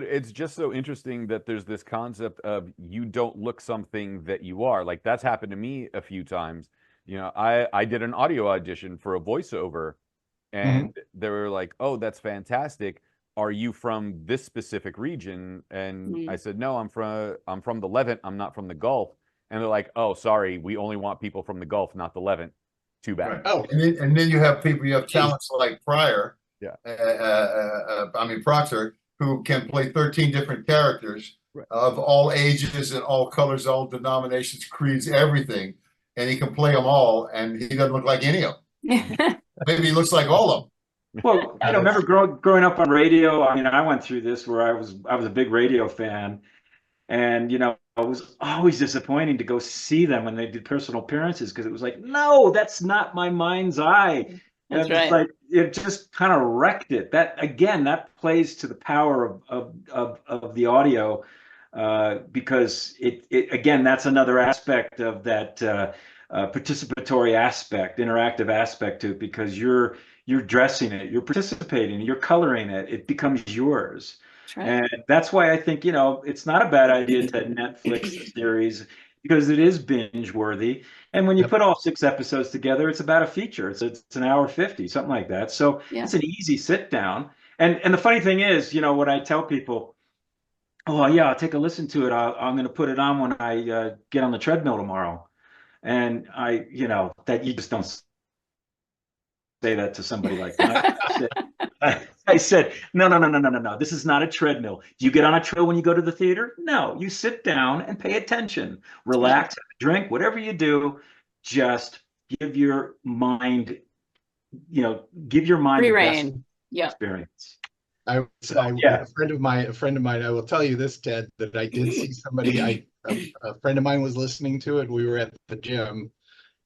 it's just so interesting that there's this concept of you don't look something that you are. Like that's happened to me a few times. I did an audio audition for a voiceover. And they were like, oh, that's fantastic. Are you from this specific region? And I said, no, I'm from the Levant. I'm not from the Gulf. And they're like, oh, sorry, we only want people from the Gulf, not the Levant. Too bad. Right. Oh, and then you have talents like Proctor, who can play 13 different characters of all ages and all colors, all denominations, creeds, everything. And he can play them all. And he doesn't look like any of them. Maybe he looks like all of them. Well, remember growing up on radio. I went through this where I was a big radio fan, and it was always disappointing to go see them when they did personal appearances, because it was like, no, that's not my mind's eye. That's And it's right. like it just kind of wrecked it. That again, that plays to the power of the audio, because it again, that's another aspect of that participatory aspect, interactive aspect to it, because you're dressing it, you're participating, you're coloring it, it becomes yours. That's right. And that's why I think, it's not a bad idea to Netflix a series, because it is binge worthy. And when you Yep. put all 6 episodes together, it's about a feature. It's an hour 50, something like that. So Yeah. it's an easy sit down. And the funny thing is, when I tell people, oh yeah, I'll take a listen to it. I'm going to put it on when I get on the treadmill tomorrow. And that you just don't say that to somebody like that. I said, no, no, no, no, no, no, no. This is not a treadmill. Do you get on a treadmill when you go to the theater? No, you sit down and pay attention, relax, drink, whatever you do. Just give your mind, give your mind Free the best reign. Yeah. experience. I, Yeah. a friend of mine, I will tell you this, Ted, that I did see somebody, a friend of mine was listening to it. We were at the gym,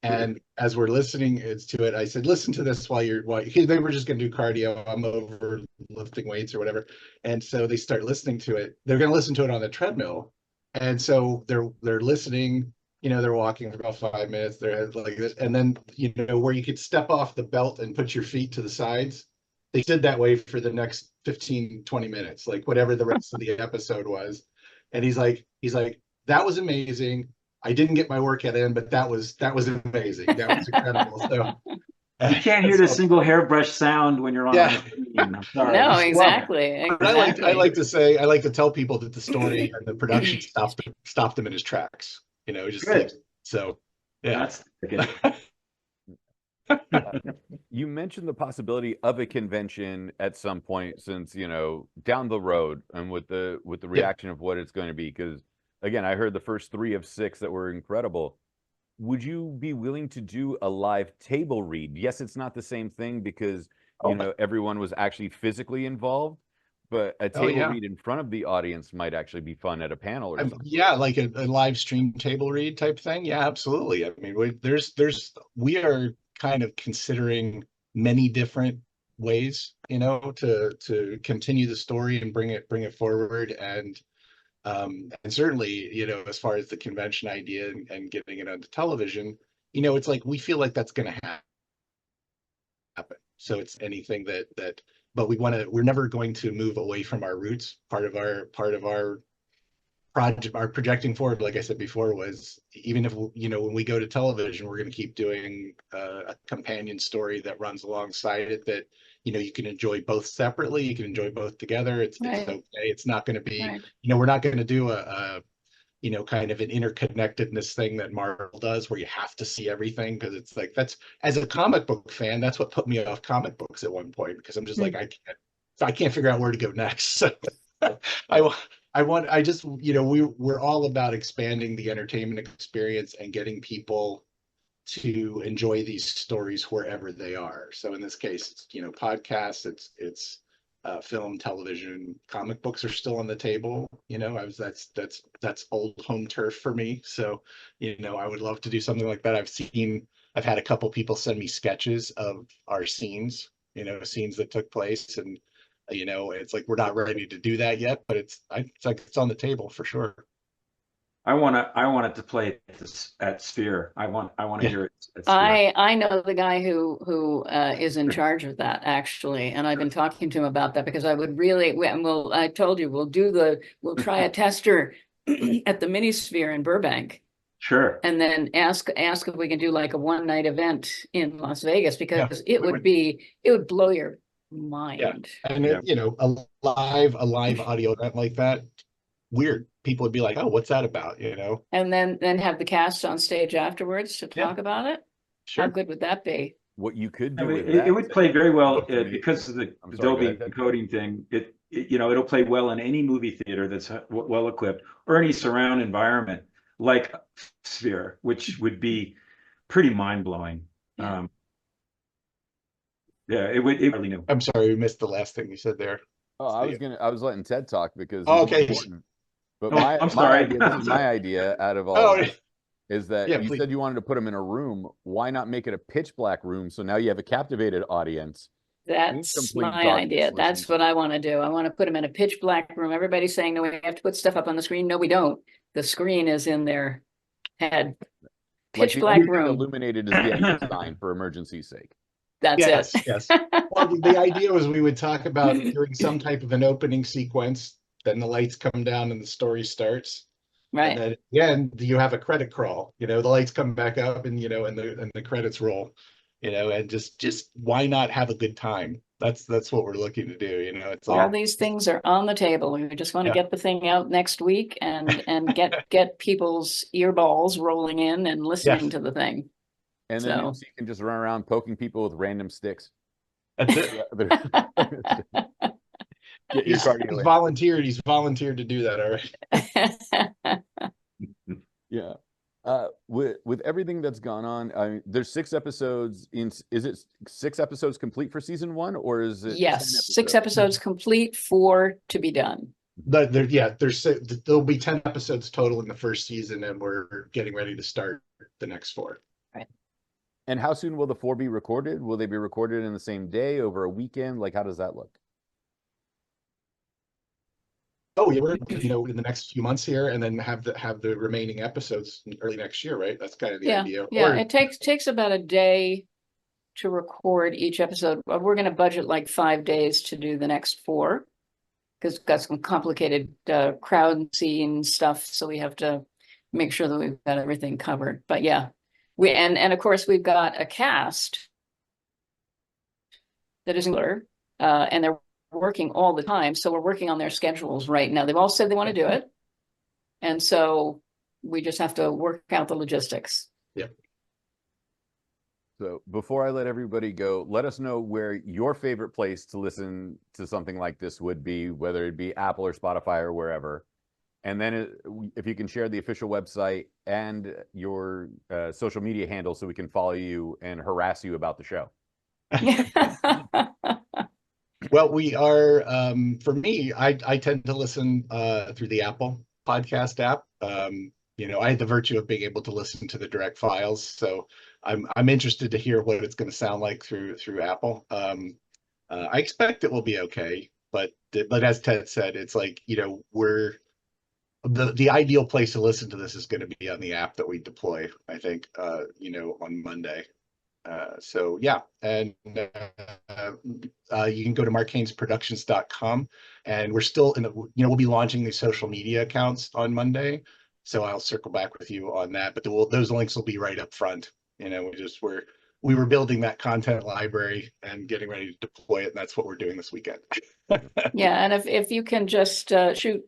and as we're listening to it, I said, listen to this while they were just going to do cardio. I'm over lifting weights or whatever. And so they start listening to it. They're going to listen to it on the treadmill. And so they're listening, they're walking for about 5 minutes. They're like this. And then, where you could step off the belt and put your feet to the sides, they did that way for the next 15, 20 minutes, like whatever the rest of the episode was. And he's like, that was amazing. I didn't get my workout in, but that was amazing. That was incredible. So you can't hear the single hairbrush sound when you're on the screen. I'm sorry. No, exactly. But I like to tell people that the story and the production stopped him in his tracks. Just like, so yeah. You mentioned the possibility of a convention at some point, since down the road, and with the reaction of what it's going to be, because again, I heard the first 3 of 6 that were incredible. Would you be willing to do a live table read? Yes, it's not the same thing because everyone was actually physically involved, but a table read in front of the audience might actually be fun at a panel or something. Yeah, like a live stream table read type thing. Yeah, absolutely. I mean, we are kind of considering many different ways, to continue the story and bring it forward. And certainly, as far as the convention idea and getting it onto television, it's like we feel like that's going to happen. So it's anything that, but we're never going to move away from our roots. Part of our project, our projecting forward, like I said before, was even if when we go to television, we're going to keep doing a companion story that runs alongside it, that you can enjoy both separately, you can enjoy both together. It's okay. It's not going to be we're not going to do a kind of an interconnectedness thing that Marvel does, where you have to see everything, because it's like, that's, as a comic book fan, that's what put me off comic books at one point, because I'm just like, I can't figure out where to go next. We're all about expanding the entertainment experience and getting people to enjoy these stories wherever they are. So in this case, it's podcasts, it's film, television, comic books are still on the table. That's old home turf for me. So I would love to do something like that. I've had a couple people send me sketches of our scenes, scenes that took place, and it's like, we're not ready to do that yet, but it's on the table for sure. I want it to play at Sphere. I want to hear it at Sphere. I know the guy who is in charge of that, actually, and I've been talking to him about that, because I would really, I told you, we'll try a tester at the mini Sphere in Burbank. Sure. And then ask if we can do like a one-night event in Las Vegas, because it would blow your mind. Yeah. And a live audio event like that, weird. People would be like, oh, what's that about? And then have the cast on stage afterwards to talk about it. Sure. How good would that be? What you could do it would play very well because of the Dolby encoding thing. It'll play well in any movie theater that's well equipped, or any surround environment like Sphere, which would be pretty mind blowing. Yeah. It really new. I'm sorry, we missed the last thing you said there. Oh, I was letting Ted talk because okay. But Oh, I'm sorry. this is my idea out of all Oh, of this, is that yeah, you please. said you wanted to put them in a room. Why not make it a pitch black room? So now you have a captivated audience. That's complete my darkness idea. That's listening what to I want to do. I want to put them in a pitch black room. Everybody's saying, no, we have to put stuff up on the screen. No, we don't. The screen is in their head. Like Pitch the black only thing room. illuminated is the exit sign for emergency's sake. That's Yes, it. yes. Well, the idea was we would talk about during some type of an opening sequence, then the lights come down and the story starts. Right. And then at the end, you have a credit crawl. You know, the lights come back up, and and the credits roll. And just why not have a good time? That's what we're looking to do. It's All like, these things are on the table. We just want to Yeah. get the thing out next week and get people's earballs rolling in and listening Yes. to the thing. And then So- MC can just run around poking people with random sticks. that's it. Get your He's cardio in. volunteered. He's volunteered to do that already. Yeah. With everything that's gone on, there's 6 episodes is it 6 episodes complete for season 1, or is it 10 Yes, 6 episodes complete, 4 to be done. There'll be 10 episodes total in the first season, and we're getting ready to start the next 4. And how soon will the 4 be recorded? Will they be recorded in the same day, over a weekend? Like, how does that look? Oh, yeah, we're in the next few months here, and then have the remaining episodes early next year, right? That's kind of the idea. Yeah, it takes about a day to record each episode. We're going to budget like 5 days to do the next 4, because we've got some complicated crowd scene stuff, so we have to make sure that we've got everything covered. But yeah, and of course we've got a cast that is similar, and they're working all the time, so we're working on their schedules right now. They've all said they want to do it, and so we just have to work out the logistics. Yeah. So before I let everybody go, let us know where your favorite place to listen to something like this would be, whether it be Apple or Spotify or wherever. And then if you can share the official website and your social media handle so we can follow you and harass you about the show. Well, we are, for me, I tend to listen through the Apple podcast app. I had the virtue of being able to listen to the direct files, so I'm interested to hear what it's going to sound like through Apple. I expect it will be okay, but as Ted said, it's like, we're the ideal place to listen to this is going to be on the app that we deploy, I think, on Monday. So yeah, and you can go to markhaynesproductions.com, and we're still we'll be launching these social media accounts on Monday, so I'll circle back with you on that, but those links will be right up front. We were building that content library and getting ready to deploy it, and that's what we're doing this weekend. Yeah, and if you can just shoot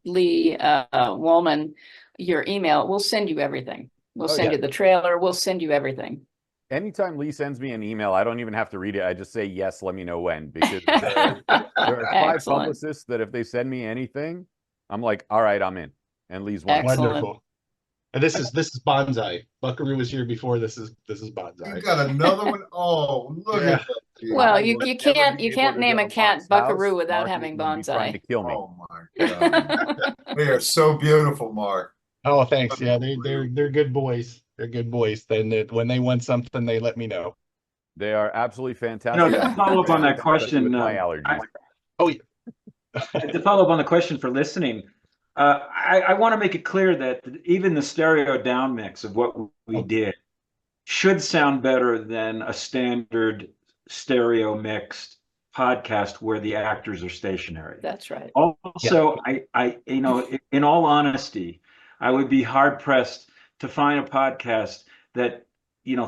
Lee Wallman your email, we'll send you everything. We'll send you the trailer. We'll send you everything. Anytime Lee sends me an email, I don't even have to read it. I just say, yes, let me know when, because there are 5 Excellent. publicists that if they send me anything, I'm like, all right, I'm in. And Lee's one. Excellent. Wonderful. And this is Bonsai. Buckaroo was here before. This is Bonsai. You got another one? Oh, look Yeah. at that. dude. Well, I you would never can't be able can't to name go a to cat Mark's Buckaroo house. without Mark having would be trying to bonsai. kill me. Oh my God. They are so beautiful, Mark. Oh, thanks. Yeah, they're good boys. They're good boys. Then when they want something, they let me know. They are absolutely fantastic. to follow up on that Especially question, with my allergies. To follow up on the question for listening, I want to make it clear that even the stereo down mix of what we did should sound better than a standard stereo mixed podcast where the actors are stationary. That's right. Also, I in all honesty, I would be hard pressed to find a podcast that,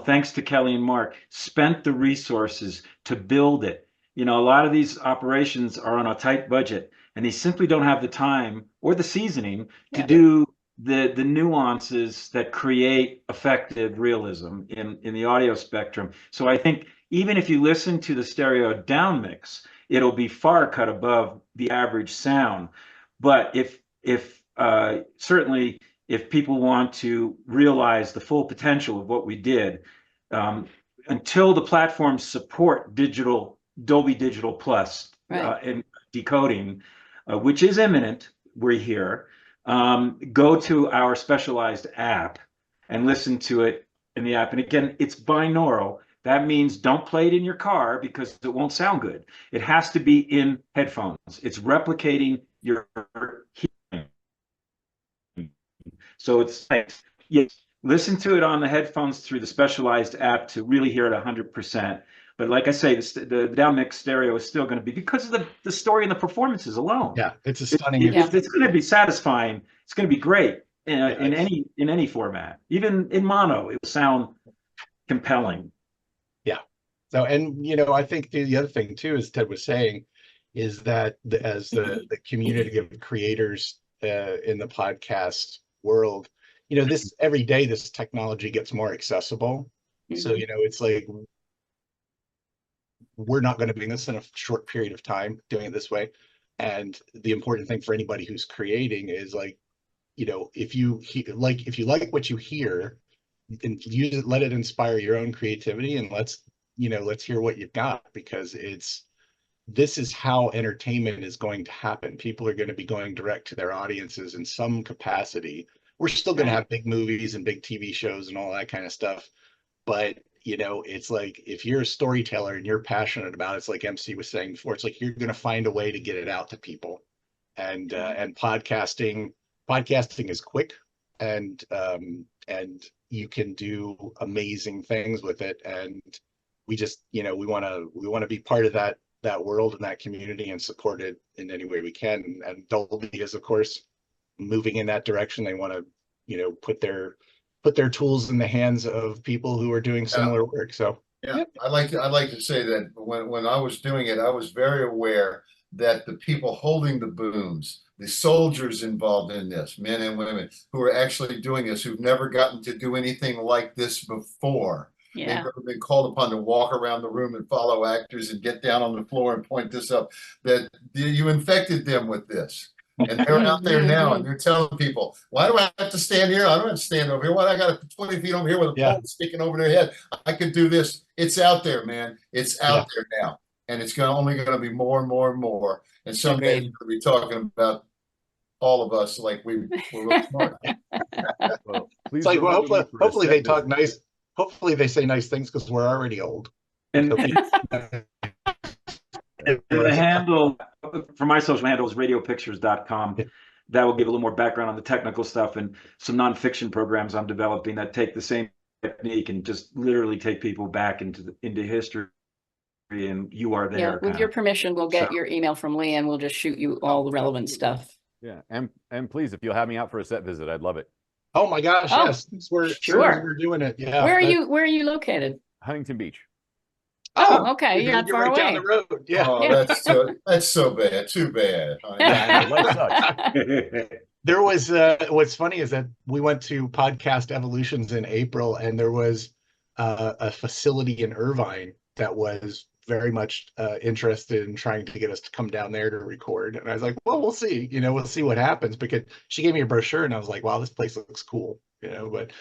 thanks to Kely and Mark, spent the resources to build it. A lot of these operations are on a tight budget, and they simply don't have the time or the seasoning to do the nuances that create effective realism in the audio spectrum. So I think even if you listen to the stereo down mix, it'll be far cut above the average sound. But if certainly if people want to realize the full potential of what we did, until the platforms support Dolby Digital Plus and decoding, which is imminent, we're here, go to our specialized app and listen to it in the app. And again, it's binaural. That means don't play it in your car because it won't sound good. It has to be in headphones. It's replicating your hearing. So it's like, yes, listen to it on the headphones through the specialized app to really hear it 100%. But like I say, the downmix stereo is still going to be, because of the story and the performances alone. Yeah, it's a stunning. It's going to be satisfying. It's going to be great in any format. Even in mono, it will sound compelling. Yeah. So, and I think the other thing too, as Ted was saying, is that as the community of creators in the podcast world, this every day this technology gets more accessible. So it's like, we're not going to be doing this in a short period of time, doing it this way. And the important thing for anybody who's creating is like, if you like what you hear, and use it, let it inspire your own creativity, and let's hear what you've got, because this is how entertainment is going to happen. People are going to be going direct to their audiences in some capacity. We're still going to have big movies and big TV shows and all that kind of stuff, but it's like, if you're a storyteller and you're passionate about it, it's like MC was saying before, it's like you're going to find a way to get it out to people. And podcasting is quick, and you can do amazing things with it. And we just, we want to be part of that world and that community and support it in any way we can. And Dolby is, of course, moving in that direction. They want to, put their tools in the hands of people who are doing similar work. So I'd like to say that when I was doing it, I was very aware that the people holding the booms, the soldiers involved in this, men and women who are actually doing this, who've never gotten to do anything like this before. They've never been called upon to walk around the room and follow actors and get down on the floor and point this up, that you infected them with this. And they're out there now, and they're telling people, why do I have to stand here? I don't have to stand over here. Why do I got to 20 feet over here with a pole sticking over their head? I could do this. It's out there, man. It's out there now. And it's only going to be more and more and more. And someday we're going to be talking about all of us like we're real smart. Well, it's like, well, hopefully they talk nice. Hopefully they say nice things, because we're already old. And the handle for my social handle is radiopictures.com. That will give a little more background on the technical stuff and some nonfiction programs I'm developing that take the same technique and just literally take people back into history. And you are there. Yeah, with your permission, we'll get your email from Lee, and we'll just shoot you all the relevant stuff. Yeah, and please, if you'll have me out for a set visit, I'd love it. Oh my gosh, yes, we're doing it. Yeah. Where are you located? Huntington Beach. Oh, okay. You're not far right away. down the road. Yeah. Oh, that's so bad. Too bad. Life sucks. There was what's funny is that we went to Podcast Evolutions in April, and there was a facility in Irvine that was very much interested in trying to get us to come down there to record. And I was like, well, we'll see. We'll see what happens, because she gave me a brochure, and I was like, wow, this place looks cool. But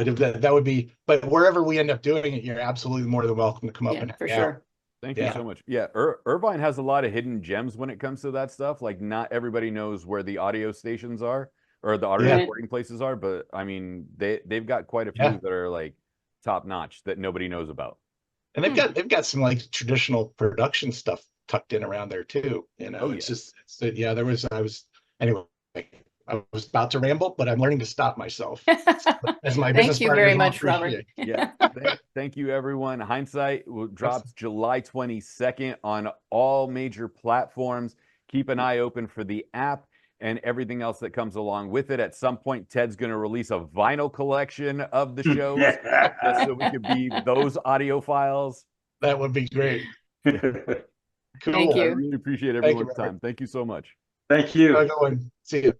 if that would be, but wherever we end up doing it, you're absolutely more than welcome to come up and for sure. Thank you so much. Yeah, Irvine has a lot of hidden gems when it comes to that stuff. Like, not everybody knows where the audio stations are or the audio recording places are, but I mean, they've got quite a few that are like top notch that nobody knows about. And they've got some like traditional production stuff tucked in around there too. I was about to ramble, but I'm learning to stop myself. As my Thank you very much, Robert. Yeah. Thank you, everyone. Hindsight drops July 22nd on all major platforms. Keep an eye open for the app and everything else that comes along with it. At some point, Ted's going to release a vinyl collection of the shows just so we could be those audio files. That would be great. Cool. Thank you. I really appreciate everyone's time. Thank you so much. Thank you. See you.